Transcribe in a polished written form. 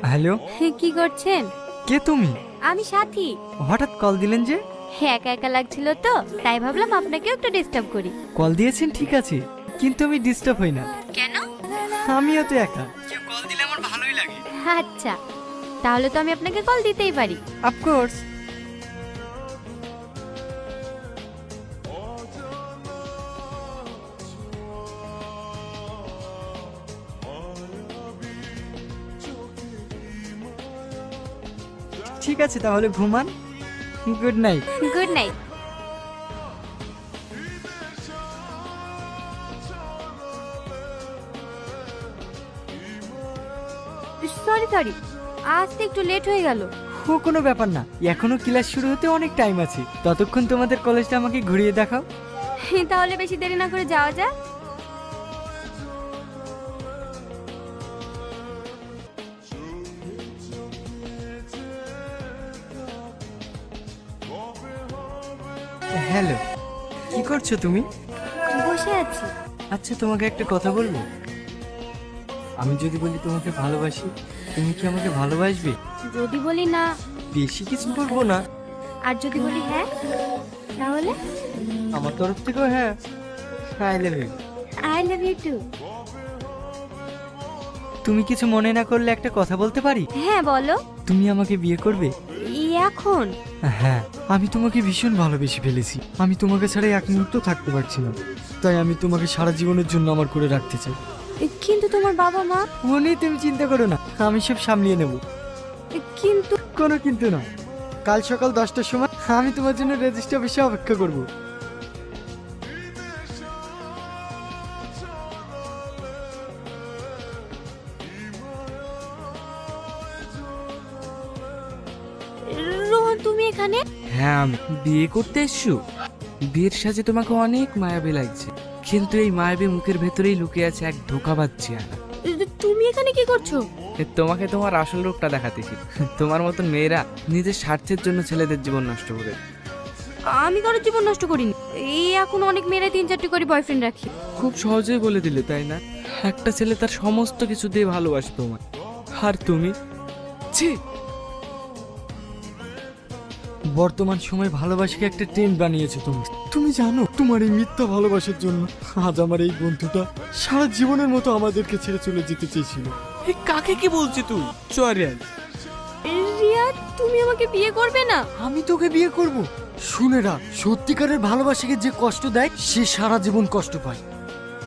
Hello, কি করছেন? কে তুমি? আমি সাথী। হঠাৎ কল দিলেন যে? একা একা লাগছিল তো, তাই ভাবলাম আপনাকেও একটু ডিস্টার্ব করি। কল দিয়েছেন ঠিক আছে, কিন্তু আমি ডিস্টার্ব হই না। কেন? আমিও তো একা, কেউ কল দিলে আমার ভালোই লাগে। আচ্ছা, তাহলে তো আমি আপনাকে কল দিতেই পারি। অফকোর্স। ঠিক আছে তাহলে ঘুমান। Good night. Good night. Sorry, আসতে একটু লেট হয়ে গেল। ও কোনো ব্যাপার না, এখনো ক্লাস শুরু হতে অনেক টাইম আছে। ততক্ষণ তোমাদের কলেজটা আমাকে ঘুরিয়ে দেখাও। তাহলে বেশি দেরি না করে যাওয়া যাক। হ্যালো, কি করছো তুমি? বসে আছি। আচ্ছা তোমাকে একটা কথা বলবো? আমি যদি বলি তোমাকে ভালোবাসি, তুমি কি আমাকে ভালোবাসবে? যদি বলি না বেশি কিছু বলবো না। আর যদি বলি হ্যাঁ, তাহলে আমার তরফ থেকেও হ্যাঁ। I love you. I love you too. তুমি কিছু মনে না করলে একটা কথা বলতে পারি? হ্যাঁ বলো। তুমি আমাকে বিয়ে করবে? এখন? হ্যাঁ, আমি তোমাকে ভীষণ ভালোবেসে ফেলেছি। আমি তোমাকে ছাড়া এক মুহূর্ত থাকতে পারছি না, তাই আমি তোমাকে সারা জীবনের জন্য আমার করে রাখতে চাই। কিন্তু তোমার বাবা মা? ও নিয়ে তুমি চিন্তা করো না, আমি সব সামলিয়ে নেব। কিন্তু কোনো কিন্তু না। কাল সকাল 10টার সময় আমি তোমার জন্য রেজিস্ট্রি অফিসে অপেক্ষা করব। রোহন তুমি এখানে? হ্যাঁ, আমি বিয়ে করতে এসছো? বিয়ের সাজে তোমাকে অনেক মায়াবী লাগছে, কিন্তু এই মায়াবী মুখের ভেতরেই লুকিয়ে আছে এক ধোঁকাবাজ চেহারা। তুমি এখানে কি করছো? তোমাকে তোমার আসল রূপটা দেখাতেছি। তোমার মতন মেয়েরা নিজের স্বার্থের জন্য ছেলেদের জীবন নষ্ট করে। আমি কারোর জীবন নষ্ট করিনি। এই এখন অনেক মেয়েরা 3-4টি করে বয়ফ্রেন্ড রাখি। খুব সহজেই বলে দিলে তাই না? একটা ছেলে তার সমস্ত কিছু দিয়ে ভালোবাসে তোমায়, আর তুমি ছি। বর্তমান সময় ভালোবাসাকে একটা ট্রেন্ড বানিয়েছো তুমি। তুমি জানো তোমার এই মিথ্যা ভালোবাসার জন্য আজ আমার এই বন্ধুটা সারা জীবনের মতো আমাদেরকে ছেড়ে চলে যেতে চেয়েছিল। এই কাকে কি বলছিস তুই? চরিয়াল, রিয়া, তুমি আমাকে বিয়ে করবে না? আমি তোকে বিয়ে করব? শুনে রাখ, সত্যিকারের ভালোবাসাকে যে কষ্ট দেয় সে সারা জীবন কষ্ট পায়।